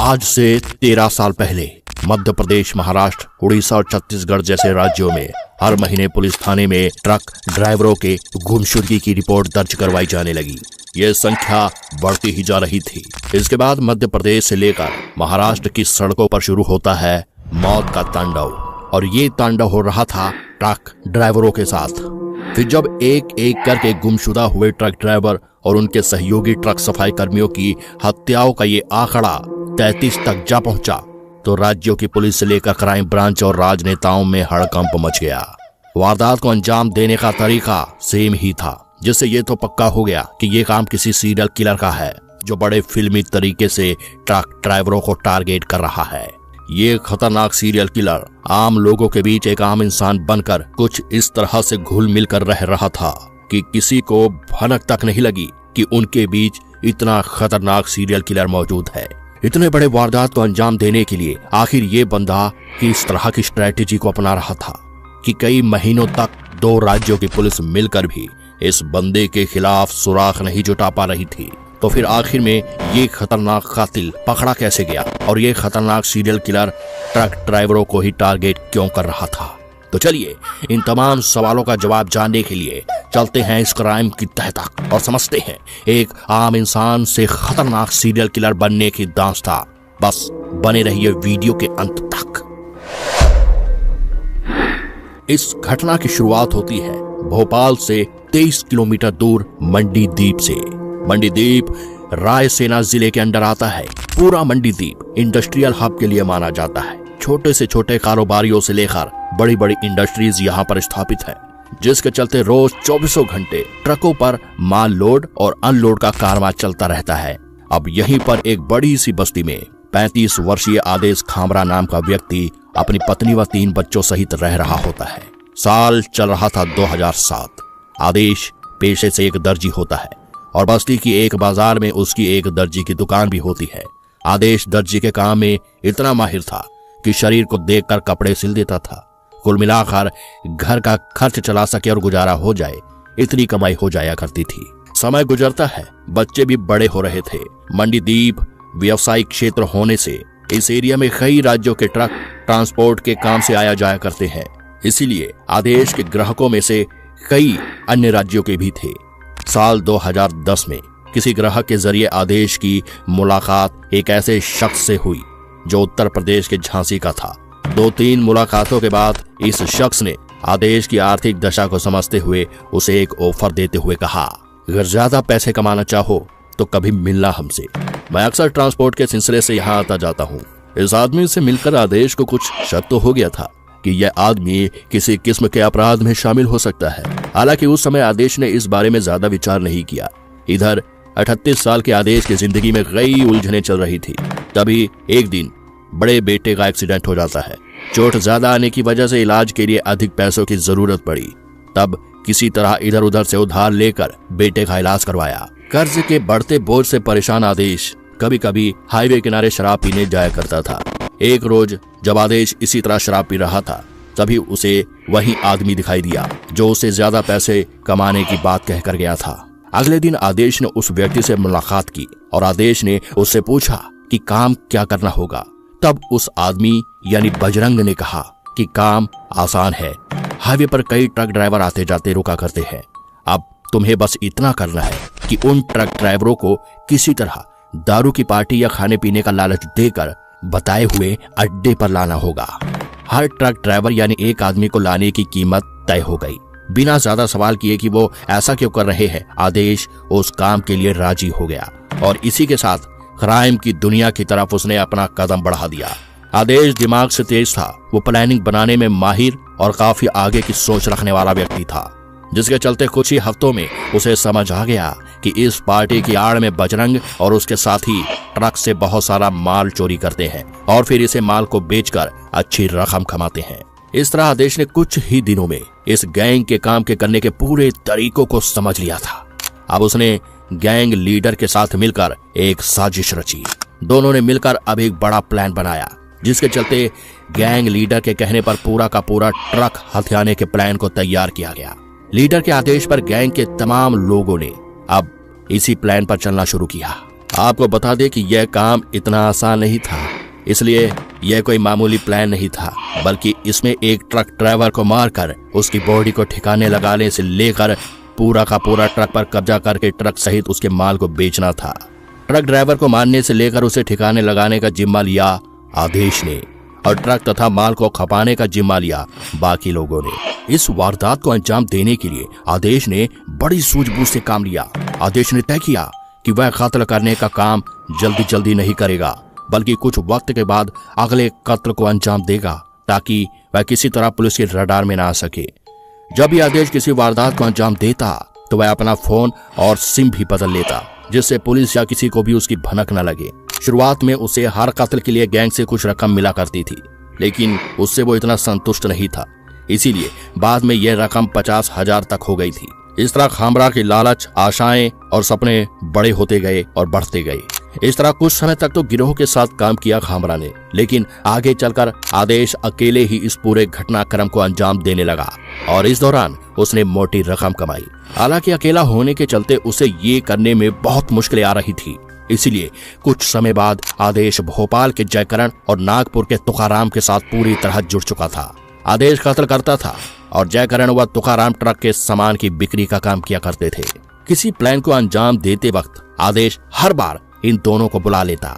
आज से 13 साल पहले मध्य प्रदेश, महाराष्ट्र, उड़ीसा और छत्तीसगढ़ जैसे राज्यों में हर महीने पुलिस थाने में ट्रक ड्राइवरों के गुमशुदगी की रिपोर्ट दर्ज करवाई जाने लगी। ये संख्या बढ़ती ही जा रही थी। इसके बाद मध्य प्रदेश से लेकर महाराष्ट्र की सड़कों पर शुरू होता है मौत का तांडव, और ये तांडव हो रहा था ट्रक ड्राइवरों के साथ। फिर जब एक एक करके गुमशुदा हुए ट्रक ड्राइवर और उनके सहयोगी ट्रक सफाई कर्मियों की हत्याओं का ये आंकड़ा 33 तक जा पहुंचा, तो राज्यों की पुलिस से लेकर क्राइम ब्रांच और राजनेताओं में हड़कंप मच गया। वारदात को अंजाम देने का तरीका सेम ही था, जिससे ये तो पक्का हो गया कि ये काम किसी सीरियल किलर का है, जो बड़े फिल्मी तरीके से ट्रक ड्राइवरों को टारगेट कर रहा है। ये खतरनाक सीरियल किलर आम लोगों के बीच एक आम इंसान बनकर कुछ इस तरह से घुल मिल कर रह रहा था कि किसी को भनक तक नहीं लगी कि उनके बीच इतना खतरनाक सीरियल किलर मौजूद है। इतने बड़े वारदात को अंजाम देने के लिए आखिर ये बंदा किस तरह की स्ट्रेटेजी को अपना रहा था कि कई महीनों तक 2 राज्यों की पुलिस मिलकर भी इस बंदे के खिलाफ सुराग नहीं जुटा पा रही थी। तो फिर आखिर में ये खतरनाक कातिल पकड़ा कैसे गया, और ये खतरनाक सीरियल किलर ट्रक ड्राइवरों को ही टारगेट क्यों कर रहा था? तो चलिए इन तमाम सवालों का जवाब जानने के लिए चलते हैं इस क्राइम की तह तक और समझते हैं एक आम इंसान से खतरनाक सीरियल किलर बनने की दास्तां। बस बने रहिए वीडियो के अंत तक। इस घटना की शुरुआत होती है भोपाल से 23 किलोमीटर दूर मंडीदीप से। मंडीदीप रायसेना जिले के अंडर आता है। पूरा मंडीदीप इंडस्ट्रियल हब के लिए माना जाता है। छोटे से छोटे कारोबारियों से लेकर बड़ी बड़ी इंडस्ट्रीज यहाँ पर स्थापित है, जिसके चलते रोज 24 घंटे ट्रकों पर माल लोड और अनलोड का कारवां चलता रहता है। अब यहीं पर एक बड़ी सी बस्ती में 35 वर्षीय आदेश खामरा नाम का व्यक्ति अपनी पत्नी व 3 बच्चों सहित रह रहा होता है। साल चल रहा था 2007। आदेश पेशे से एक दर्जी होता है और बस्ती की एक बाजार में उसकी एक दर्जी की दुकान भी होती है। आदेश दर्जी के काम में इतना माहिर था कि शरीर को देखकर कपड़े सिल देता था। कुल मिलाकर घर का खर्च चला सके और गुजारा हो जाए, इतनी कमाई हो जाया करती थी। समय गुजरता है, बच्चे भी बड़े हो रहे थे। मंडीदीप व्यवसायिक क्षेत्र होने से इस एरिया में कई राज्यों के ट्रक ट्रांसपोर्ट के काम से आया जाया करते हैं, इसीलिए आदेश के ग्राहकों में से कई अन्य राज्यों के भी थे। साल 2010 में किसी ग्राहक के जरिए आदेश की मुलाकात एक ऐसे शख्स से हुई जो उत्तर प्रदेश के झांसी का था। 2-3 मुलाकातों के बाद इस शख्स ने आदेश की आर्थिक दशा को समझते हुए उसे एक ऑफर देते हुए कहा, अगर ज्यादा पैसे कमाना चाहो तो कभी मिलना हमसे। मैं अक्सर ट्रांसपोर्ट के सिलसिले से यहाँ आता जाता हूँ। इस आदमी से मिलकर आदेश को कुछ शक तो हो गया था कि यह आदमी किसी किस्म के अपराध में शामिल हो सकता है। हालांकि उस समय आदेश ने इस बारे में ज्यादा विचार नहीं किया। इधर 38 साल के आदेश की जिंदगी में कई उलझनें चल रही थी। तभी एक दिन बड़े बेटे का एक्सीडेंट हो जाता है। चोट ज्यादा आने की वजह से इलाज के लिए अधिक पैसों की जरूरत पड़ी। तब किसी तरह इधर उधर से उधार लेकर बेटे का इलाज करवाया। कर्ज के बढ़ते बोझ से परेशान आदेश कभी कभी हाईवे किनारे शराब पीने जाया करता था। एक रोज जब आदेश इसी तरह शराब पी रहा था, तभी उसे वही आदमी दिखाई दिया जो उसे ज्यादा पैसे कमाने की बात कहकर गया था। अगले दिन आदेश ने उस व्यक्ति से मुलाकात की और आदेश ने उससे पूछा कि काम क्या करना होगा। तब उस आदमी यानी बजरंग ने कहा कि काम आसान है, हाईवे पर कई ट्रक ड्राइवर आते जाते रुका करते हैं। अब तुम्हें बस इतना करना है कि उन ट्रक ड्राइवरों को किसी तरह दारू की पार्टी या खाने पीने का लालच देकर बताए हुए अड्डे पर लाना होगा। हर ट्रक ड्राइवर यानी एक आदमी को लाने की कीमत तय हो गई। बिना ज्यादा सवाल किए कि वो ऐसा क्यों कर रहे हैं, आदेश उस काम के लिए राजी हो गया और इसी के साथ क्राइम की दुनिया की तरफ उसने अपना कदम बढ़ा दिया। आदेश दिमाग से तेज था। वो प्लानिंग बनाने में माहिर और काफी आगे की सोच रखने वाला व्यक्ति था, जिसके चलते कुछ ही हफ्तों में उसे समझ आ गया कि इस पार्टी की आड़ में बजरंग और उसके साथी ट्रक से बहुत सारा माल चोरी करते हैं और फिर इसे माल को बेचकर अच्छी रकम कमाते हैं। इस तरह आदेश ने कुछ ही दिनों में इस गैंग के काम के करने के पूरे तरीकों को समझ लिया था। अब उसने गैंग लीडर के साथ मिलकर एक साजिश रची। दोनों ने मिलकर अब एक बड़ा प्लान बनाया, जिसके चलते गैंग लीडर के कहने पर पूरा का पूरा ट्रक हथियाने के प्लान को तैयार किया गया। लीडर के आदेश पर गैंग के तमाम लोगों ने अब इसी प्लान पर चलना शुरू किया। आपको बता दें कि यह काम इतना आसान नहीं था, इसलिए यह कोई मामूली प्लान नहीं था, बल्कि इसमें एक ट्रक ड्राइवर को मारकर उसकी बॉडी को ठिकाने लगाने से लेकर पूरा का पूरा ट्रक पर कब्जा करके ट्रक सहित उसके माल को बेचना था। ट्रक ड्राइवर को मारने से लेकर उसे ठिकाने लगाने का जिम्मा लिया आदेश ने और ट्रक तथा माल को खपाने का जिम्मा लिया बाकी लोगों ने। इस वारदात को अंजाम देने के लिए आदेश ने बड़ी सूझबूझ से काम लिया। आदेश ने तय किया कि वह कत्ल करने का काम जल्दी जल्दी नहीं करेगा, बल्कि कुछ वक्त के बाद अगले कत्ल को अंजाम देगा ताकि वह किसी तरह पुलिस के रडार में ना आ सके। जब भी आदेश किसी वारदात को अंजाम देता तो वह अपना फोन और सिम भी बदल लेता, जिससे पुलिस या किसी को भी उसकी भनक न लगे। शुरुआत में उसे हर कत्ल के लिए गैंग से कुछ रकम मिला करती थी, लेकिन उससे वो इतना संतुष्ट नहीं था, इसीलिए बाद में यह रकम 50,000 तक हो गई थी। इस तरह खामरा की लालच, आशाएं और सपने बड़े होते गए और बढ़ते गए। इस तरह कुछ समय तक तो गिरोह के साथ काम किया खामरा ने, लेकिन आगे चलकर आदेश अकेले ही इस पूरे घटनाक्रम को अंजाम देने लगा और इस दौरान उसने मोटी रकम कमाई। हालांकि अकेला होने के चलते उसे ये करने में बहुत मुश्किलें आ रही थी, इसलिए कुछ समय बाद आदेश भोपाल के जयकरण और नागपुर के तुकाराम के साथ पूरी तरह जुड़ चुका था। आदेश कत्ल करता था और जयकरण व तुकाराम ट्रक के सामान की बिक्री का काम किया करते थे। किसी प्लान को अंजाम देते वक्त आदेश हर बार इन दोनों को बुला लेता।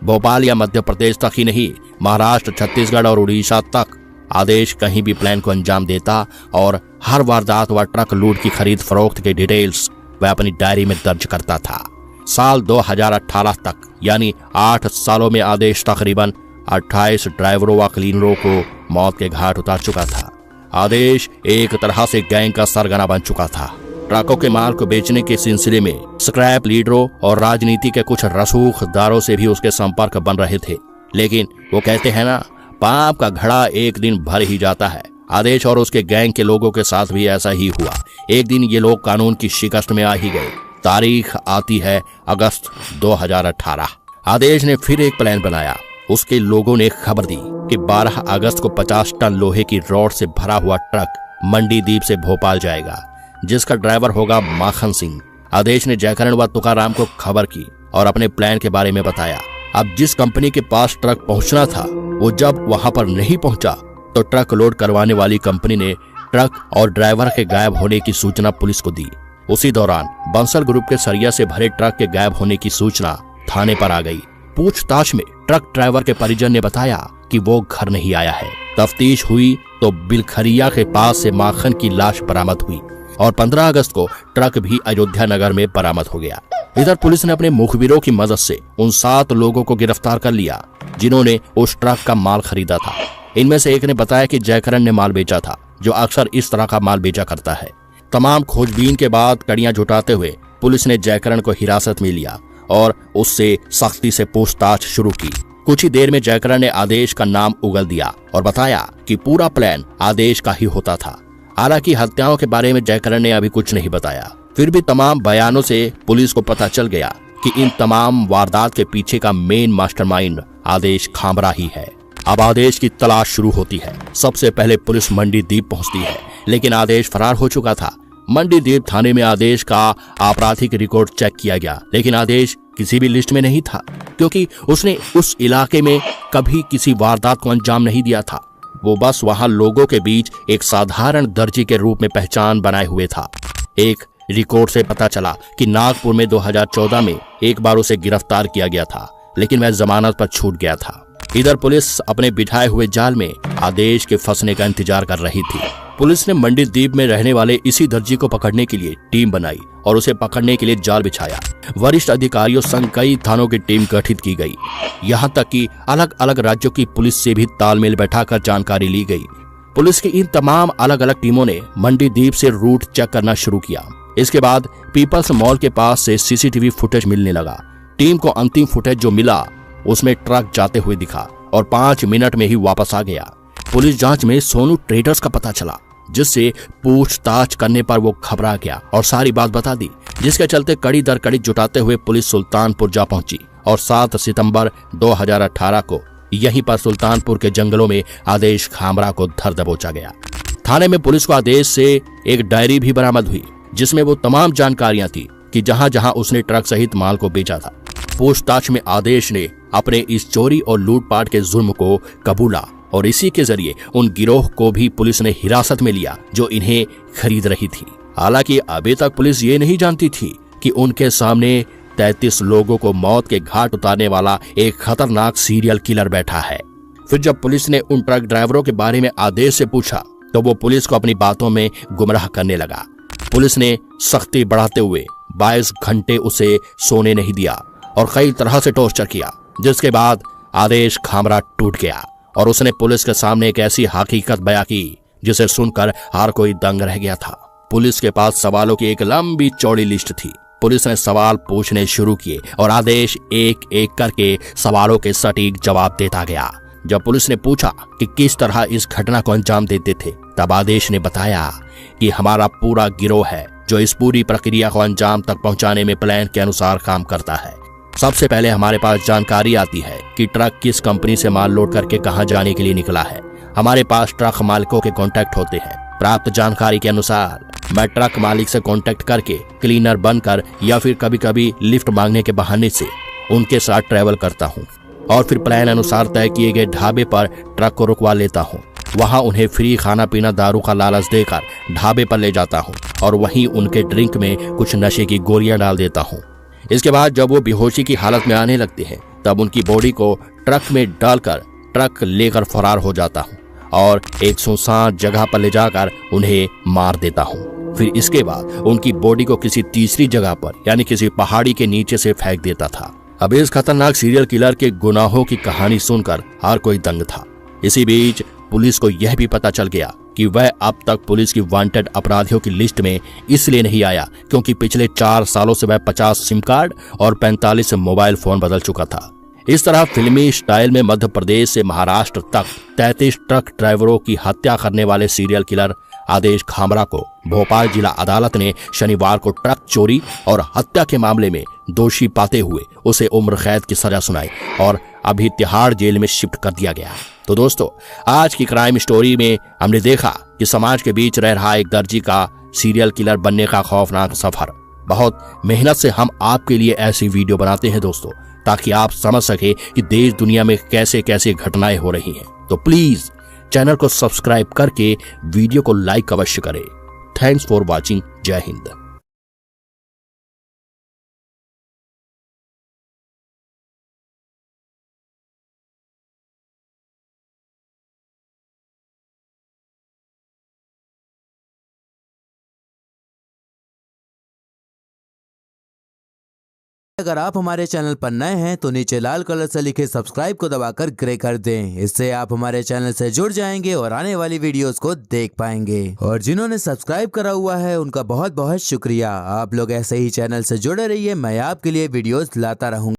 भोपाल या मध्य प्रदेश तक ही नहीं, महाराष्ट्र, छत्तीसगढ़ और उड़ीसा तक आदेश कहीं भी प्लान को अंजाम देता और हर वारदात व ट्रक लूट की खरीद फरोख्त के डिटेल्स वह अपनी डायरी में दर्ज करता था। साल 2018 तक यानी 8 सालों में आदेश तकरीबन 28 ड्राइवरों व क्लीनरों को मौत के घाट उतार चुका था। आदेश एक तरह से गैंग का सरगना बन चुका था। ट्रकों के माल को बेचने के सिलसिले में स्क्रैप लीडरों और राजनीति के कुछ रसूखदारों से भी उसके संपर्क बन रहे थे, लेकिन वो कहते हैं ना, पाप का घड़ा एक दिन भर ही जाता है। आदेश और उसके गैंग के लोगों के साथ भी ऐसा ही हुआ। एक दिन ये लोग कानून की शिकस्त में आ ही गए। तारीख आती है अगस्त 2018। आदेश ने फिर एक प्लान बनाया। उसके लोगों ने खबर दी कि 12 अगस्त को 50 टन लोहे की रॉड से भरा हुआ ट्रक मंडीदीप से भोपाल जाएगा, जिसका ड्राइवर होगा माखन सिंह। आदेश ने जयकरण व तुकाराम को खबर की और अपने प्लान के बारे में बताया। अब जिस कंपनी के पास ट्रक पहुंचना था, वो जब वहां पर नहीं पहुंचा तो ट्रक लोड करवाने वाली कंपनी ने ट्रक और ड्राइवर के गायब होने की सूचना पुलिस को दी। उसी दौरान बंसल ग्रुप के सरिया से भरे ट्रक के गायब होने की सूचना थाने पर आ गई। पूछताछ में ट्रक ड्राइवर के परिजन ने बताया कि वो घर नहीं आया है। तफ्तीश हुई तो बिलखरिया के पास से माखन की लाश बरामद हुई और 15 अगस्त को ट्रक भी अयोध्या नगर में बरामद हो गया। इधर पुलिस ने अपने मुखबिरों की मदद से उन 7 लोगों को गिरफ्तार कर लिया जिन्होंने उस ट्रक का माल खरीदा था। इनमें से एक ने बताया कि जयकरण ने माल बेचा था, जो अक्सर इस तरह का माल बेचा करता है। तमाम खोजबीन के बाद कड़ियां जुटाते हुए पुलिस ने जयकरण को हिरासत में लिया और उससे सख्ती से पूछताछ शुरू की। कुछ ही देर में जयकरण ने आदेश का नाम उगल दिया और बताया कि पूरा प्लान आदेश का ही होता था। हालांकि हत्याओं के बारे में जयकरण ने अभी कुछ नहीं बताया। फिर भी तमाम बयानों से पुलिस को पता चल गया कि इन तमाम वारदात के पीछे का मेन मास्टरमाइंड आदेश खामरा ही है। अब आदेश की तलाश शुरू होती है। सबसे पहले पुलिस मंडीदीप पहुंचती है, लेकिन आदेश फरार हो चुका था। मंडीदीप थाने में आदेश का आपराधिक रिकॉर्ड चेक किया गया, लेकिन आदेश किसी भी लिस्ट में नहीं था, क्योंकि उसने उस इलाके में कभी किसी वारदात को अंजाम नहीं दिया था। वो बस वहां लोगों के बीच एक साधारण दर्जी के रूप में पहचान बनाए हुए था। एक रिकॉर्ड से पता चला कि नागपुर में 2014 में एक बार उसे गिरफ्तार किया गया था, लेकिन वह जमानत पर छूट गया था। इधर पुलिस अपने बिठाए हुए जाल में आदेश के फंसने का इंतजार कर रही थी। पुलिस ने मंडीदीप में रहने वाले इसी दर्जी को पकड़ने के लिए टीम बनाई और उसे पकड़ने के लिए जाल बिछाया। वरिष्ठ अधिकारियों संग कई थानों की टीम गठित की गई। यहाँ तक कि अलग अलग राज्यों की पुलिस से भी तालमेल बैठाकर जानकारी ली गई। पुलिस की इन तमाम अलग अलग टीमों ने मंडीदीप से रूट चेक करना शुरू किया। इसके बाद पीपल्स मॉल के पास से सीसीटीवी फुटेज मिलने लगा। टीम को अंतिम फुटेज जो मिला उसमें ट्रक जाते हुए दिखा और 5 मिनट में ही वापस आ गया। पुलिस जांच में सोनू ट्रेडर्स का पता चला, जिससे पूछताछ करने पर वो घबरा गया और सारी बात बता दी, जिसके चलते कड़ी दर कड़ी जुटाते हुए पुलिस सुल्तानपुर जा पहुंची और 7 सितंबर 2018 को यहीं पर सुल्तानपुर के जंगलों में आदेश खामरा को धर दबोचा गया। थाने में पुलिस को आदेश से एक डायरी भी बरामद हुई, जिसमें वो तमाम जानकारियां थी कि जहां जहां उसने ट्रक सहित माल को बेचा था। पूछताछ में आदेश ने अपने इस चोरी और लूटपाट के जुर्म को कबूला और इसी के जरिए उन गिरोह को भी पुलिस ने हिरासत में लिया जो इन्हें खरीद रही थी। हालांकि अभी तक पुलिस ये नहीं जानती थी कि उनके सामने 33 लोगों को मौत के घाट उतारने वाला एक खतरनाक सीरियल किलर बैठा है। फिर जब पुलिस ने उन ट्रक ड्राइवरों के बारे में आदेश से पूछा तो वो पुलिस को अपनी बातों में गुमराह करने लगा। पुलिस ने सख्ती बढ़ाते हुए 22 घंटे उसे सोने नहीं दिया और कई तरह से टॉर्चर किया, जिसके बाद आदेश खामरा टूट गया और उसने पुलिस के सामने एक ऐसी हकीकत बयां की जिसे सुनकर हर कोई दंग रह गया था। पुलिस के पास सवालों की एक लंबी चौड़ी लिस्ट थी। पुलिस ने सवाल पूछने शुरू किए और आदेश एक एक करके सवालों के सटीक जवाब देता गया। जब पुलिस ने पूछा कि किस तरह इस घटना को अंजाम देते थे, तब आदेश ने बताया कि हमारा पूरा गिरोह है जो इस पूरी प्रक्रिया को अंजाम तक पहुंचाने में प्लान के अनुसार काम करता है। सबसे पहले हमारे पास जानकारी आती है कि ट्रक किस कंपनी से माल लोड करके कहां जाने के लिए निकला है। हमारे पास ट्रक मालिकों के कांटेक्ट होते हैं। प्राप्त जानकारी के अनुसार मैं ट्रक मालिक से कांटेक्ट करके क्लीनर बनकर या फिर कभी कभी लिफ्ट मांगने के बहाने से उनके साथ ट्रैवल करता हूँ और फिर प्लान अनुसार तय किए गए ढाबे पर ट्रक को रुकवा लेता हूँ। वहाँ उन्हें फ्री खाना पीना दारू का लालच देकर ढाबे पर ले जाता हूँ और वहीं उनके ड्रिंक में कुछ नशे की गोलियां डाल देता हूँ। इसके बाद जब वो बेहोशी की हालत में आने लगते हैं तब उनकी बॉडी को ट्रक में डालकर ट्रक लेकर फरार हो जाता हूँ और एक सुनसान जगह पर ले जाकर उन्हें मार देता हूँ। फिर इसके बाद उनकी बॉडी को किसी तीसरी जगह पर यानी किसी पहाड़ी के नीचे से फेंक देता था। अब इस खतरनाक सीरियल किलर के गुनाहों की कहानी सुनकर हर कोई दंग था। इसी बीच पुलिस को यह भी पता चल गया कि वह अब तक पुलिस की वांटेड अपराधियों की लिस्ट में इसलिए नहीं आया क्योंकि पिछले 4 सालों से वह 50 सिम कार्ड और 45 मोबाइल फोन बदल चुका था। इस तरह फिल्मी स्टाइल में मध्य प्रदेश से महाराष्ट्र तक 33 ट्रक ड्राइवरों की हत्या करने वाले सीरियल किलर आदेश खामरा को भोपाल जिला अदालत ने शनिवार को ट्रक चोरी और हत्या के मामले में दोषी पाते हुए उसे उम्र कैद की सजा सुनाई और अभी तिहाड़ जेल में शिफ्ट कर दिया गया। तो दोस्तों, आज की क्राइम स्टोरी में हमने देखा कि समाज के बीच रह रहा एक दर्जी का सीरियल किलर बनने का खौफनाक सफर। बहुत मेहनत से हम आपके लिए ऐसी वीडियो बनाते हैं दोस्तों, ताकि आप समझ सके कि देश दुनिया में कैसे कैसे घटनाएं हो रही हैं। तो प्लीज चैनल को सब्सक्राइब करके वीडियो को लाइक अवश्य करें। Thanks for watching. जय हिंद। अगर आप हमारे चैनल पर नए हैं तो नीचे लाल कलर से लिखे सब्सक्राइब को दबाकर ग्रे कर दें। इससे आप हमारे चैनल से जुड़ जाएंगे और आने वाली वीडियोस को देख पाएंगे। और जिन्होंने सब्सक्राइब करा हुआ है उनका बहुत बहुत शुक्रिया। आप लोग ऐसे ही चैनल से जुड़े रहिए, मैं आपके लिए वीडियोस लाता रहूंगा।